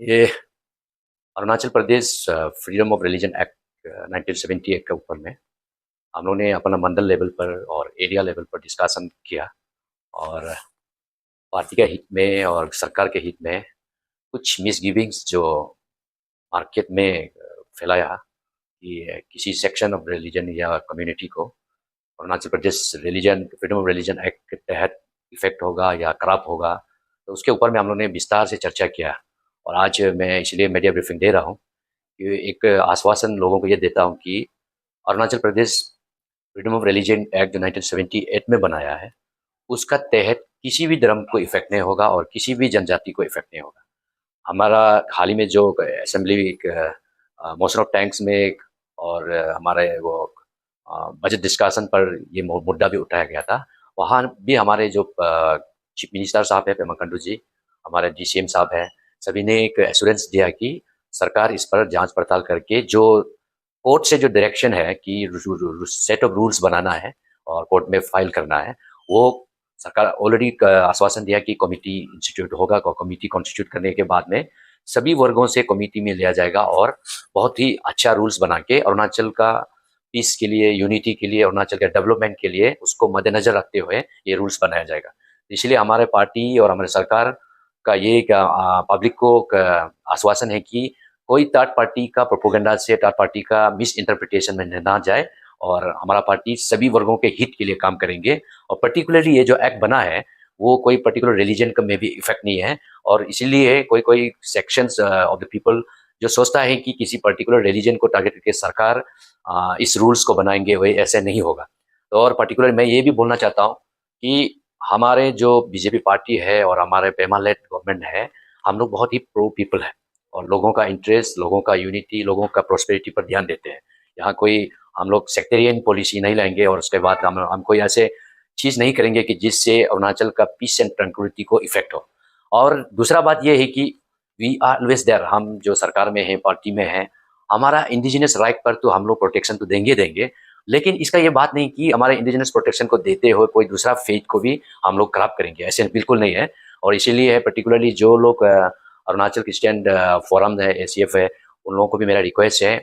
ये Arunachal Pradesh freedom of religion act 1978 के ऊपर में हम लोगों ने अपना मंडल लेवल पर और एरिया लेवल पर डिस्कशन किया। और पार्टी के हित में और सरकार के हित में कुछ मिसगिविंग्स जो मार्केट में फैलाया कि किसी सेक्शन ऑफ रिलीजन या कम्युनिटी को Arunachal Pradesh religion freedom of religion act के तहत इफेक्ट होगा या खराब होगा, तो उसके ऊपर में हम लोग ने विस्तार से चर्चा किया। और आज मैं इसलिए मीडिया ब्रीफिंग दे रहा हूँ कि एक आश्वासन लोगों को ये देता हूँ कि Arunachal Pradesh freedom of religion act जो 1978 में बनाया है, उसका तहत किसी भी धर्म को इफेक्ट नहीं होगा और किसी भी जनजाति को इफेक्ट नहीं होगा। हमारा हाल ही में जो असेंबली मोशन ऑफ टैंक्स में और हमारे वो बजट डिस्कशन पर ये मुद्दा भी उठाया गया था। वहाँ भी हमारे जो चीफ मिनिस्टर साहब है पेमा खंडू जी, हमारे डीसीएम साहब हैं, सभी ने एक एश्योरेंस दिया कि सरकार इस पर जांच पड़ताल करके जो कोर्ट से जो डायरेक्शन है कि सेट ऑफ रूल्स बनाना है और कोर्ट में फाइल करना है, वो सरकार ऑलरेडी आश्वासन दिया कि कमिटी इंस्टीट्यूट होगा। कमिटी कॉन्स्टिट्यूट करने के बाद में सभी वर्गों से कमिटी में लिया जाएगा और बहुत ही अच्छा रूल्स बना के अरुणाचल का पीस के लिए, यूनिटी के लिए, अरुणाचल के डेवलपमेंट के लिए उसको मद्देनजर रखते हुए ये रूल्स बनाया जाएगा। इसलिए हमारे पार्टी और हमारे सरकार का ये पब्लिक को आश्वासन है कि कोई थर्ड पार्टी का प्रोपोगंडा से, थर्ड पार्टी का मिस इंटरप्रिटेशन में ना जाए और हमारा पार्टी सभी वर्गों के हित के लिए काम करेंगे। और पर्टिकुलरली ये जो एक्ट बना है वो कोई पर्टिकुलर रिलीजन का में भी इफेक्ट नहीं है। और इसीलिए कोई कोई सेक्शंस ऑफ द पीपल जो सोचता है कि किसी पर्टिकुलर रिलीजन को टारगेट करके सरकार इस रूल्स को बनाएंगे, वही ऐसे नहीं होगा। तो और पर्टिकुलर मैं ये भी बोलना चाहता हूँ कि हमारे जो बीजेपी पार्टी है और हमारे पेमा लेड गवर्नमेंट है, हम लोग बहुत ही प्रो पीपल है और लोगों का इंटरेस्ट, लोगों का यूनिटी, लोगों का प्रोस्पेरिटी पर ध्यान देते हैं। यहाँ कोई हम लोग सेक्टेरियन पॉलिसी नहीं लाएंगे और उसके बाद हम कोई ऐसे चीज़ नहीं करेंगे कि जिससे अरुणाचल का पीस एंड ट्रैंक्विलिटी को इफेक्ट हो। और दूसरा बात ये है कि वी आर ऑलवेज देयर, हम जो सरकार में हैं, पार्टी में हैं, हमारा इंडिजिनस राइट पर तो हम लोग प्रोटेक्शन तो देंगे देंगे, लेकिन इसका ये बात नहीं कि हमारे इंडिजिनस प्रोटेक्शन को देते हुए कोई दूसरा फेथ को भी हम लोग खराब करेंगे, ऐसे बिल्कुल नहीं है। और इसीलिए है पर्टिकुलरली जो लोग अरुणाचल क्रिश्चियन फोरम है, एसीएफ है, उन लोगों को भी मेरा रिक्वेस्ट है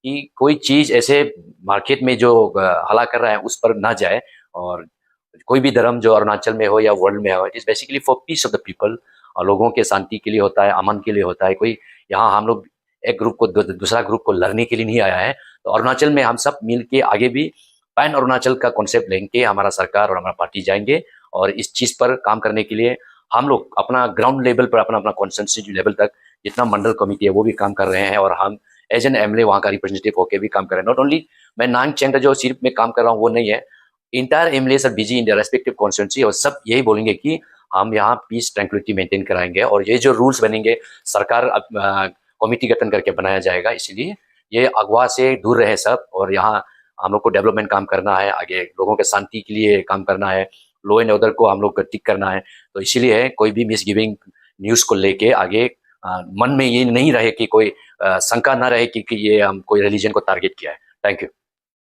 कि कोई चीज़ ऐसे मार्केट में जो हला कर रहा है उस पर ना जाए। और कोई भी धर्म जो अरुणाचल में हो या वर्ल्ड में हो, it is basically for piece of the people, और लोगों के शांति के लिए होता है, अमन के लिए होता है। कोई यहाँ हम लोग एक ग्रुप को दूसरा ग्रुप को लड़ने के लिए नहीं आया है। तो अरुणाचल में हम सब मिल के आगे भी पैन अरुणाचल का कॉन्सेप्ट लेंगे, हमारा सरकार और हमारा पार्टी जाएंगे और इस चीज़ पर काम करने के लिए हम लोग अपना ग्राउंड लेवल पर अपना अपना कॉन्स्टिट्यूंसी लेवल तक जितना मंडल कमेटी है वो भी काम कर रहे हैं। और हम एज एन एमएलए वहाँ का रिप्रेजेंटेटिव होकर भी काम कर रहे हैं। नॉट ओनली मैं नांग चेंग जो सिर्फ में काम कर रहा हूँ वो नहीं है, इंटायर एमएलए सब busy in the respective constituency और सब यही बोलेंगे कि हम यहाँ पीस ट्रैंक्विलिटी मेंटेन कराएंगे और ये जो रूल्स बनेंगे सरकार कमेटी गठन करके बनाया जाएगा। इसलिए ये अगवा से दूर रहे सब, और यहाँ हम लोग को डेवलपमेंट काम करना है, आगे लोगों के शांति के लिए काम करना है, लॉ एंड ऑर्डर को हम लोग टिक करना है। तो इसीलिए कोई भी मिसगिविंग न्यूज़ को लेके आगे मन में ये नहीं रहे कि कोई शंका ना रहे कि ये हम कोई रिलीजन को टारगेट किया है। Thank you.